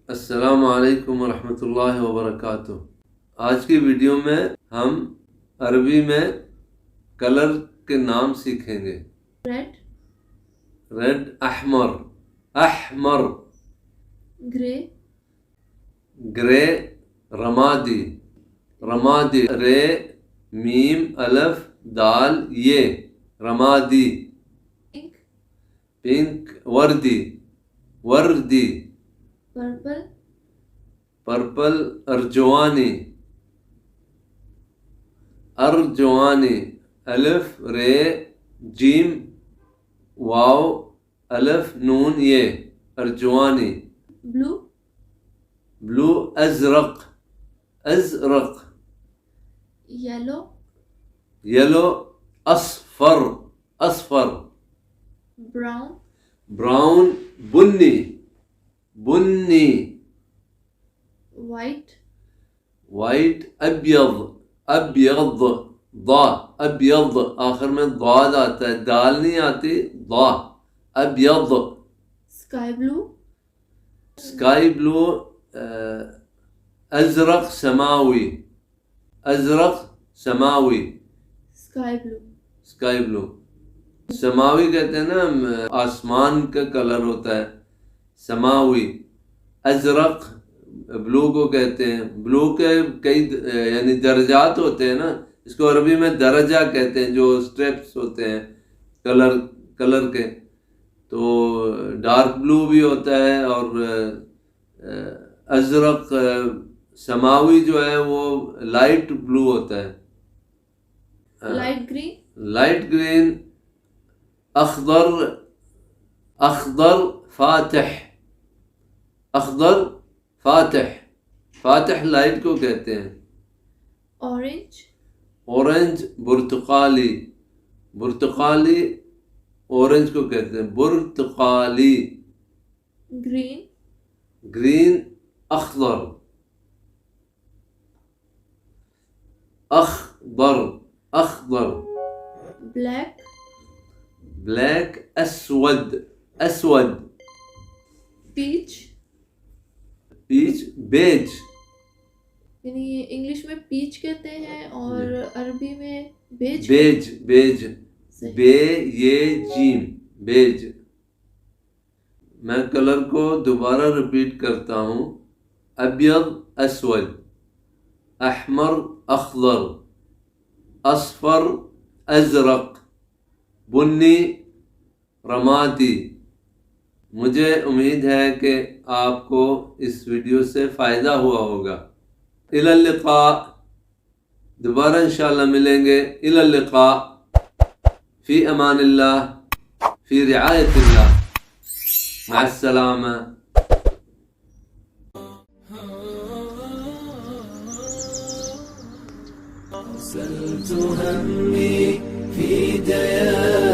السلام علیکم ورحمۃ اللہ وبرکاتہ۔ آج کی ویڈیو میں ہم عربی میں کلر کے نام سیکھیں گے۔ ریڈ، احمر، احمر۔ گرے، رمادی، رمادی، رے میم الف دال یہ، رمادی۔ پنک، وردی، وردی۔ پرپل، ارجوانی، ارجوانی۔ الف رے جیم واو الف نون یہ، ارجوانی۔ بلو، بلو، ازرق، ازرق۔ یلو، یلو، اصفر، اصفر۔ براؤن، براؤن، بنی، بنی۔ وائٹ، وائٹ، ابیض، ابیض، ضا، ابیض۔ آخر میں ضاد آتا ہے، دال نہیں آتی، ضا، ابیض۔ اسکائی بلو، اسکائی بلو، ازرق سماوی، ازرق سماوی۔ اسکائی بلو، اسکائی بلو، سماوی کہتے ہیں نا، آسمان کا کلر ہوتا ہے سماوی۔ ازرق بلو کو کہتے ہیں۔ بلو کے کئی یعنی درجات ہوتے ہیں نا، اس کو عربی میں درجہ کہتے ہیں، جو سٹیپس ہوتے ہیں کلر کے۔ تو ڈارک بلو بھی ہوتا ہے، اور ازرق سماوی جو ہے وہ لائٹ بلو ہوتا ہے۔ لائٹ گرین، لائٹ گرین، اخضر، اخضر فاتح، اخضر فاتح، فاتح لائٹ کو کہتے ہیں۔ اورنج، اورنج، برتقالی، برتقالی، اورنج کو کہتے ہیں برتقالی۔ گرین، گرین، اخضر، اخضر، اخضر۔ بلیک، بلیک، اسود، اسود۔ پیچ، پیچ، بیج، یعنی انگلش میں پیچ کہتے ہیں اور عربی میں بیج، بیج، بیج، صحیح۔ بے یہ جیم، بیج۔ میں کلر کو دوبارہ ریپیٹ کرتا ہوں: ابیض، اسود، احمر، اخضر، اصفر، ازرق، بنی، رمادی۔ مجھے امید ہے کہ آپ کو اس ویڈیو سے فائدہ ہوا ہوگا۔ الی اللقاء، دوبارہ انشاءاللہ ملیں گے۔ الی اللقاء، فی امان اللہ، فی رعایت اللہ، مع السلامہ۔ أرسلت همي في ديار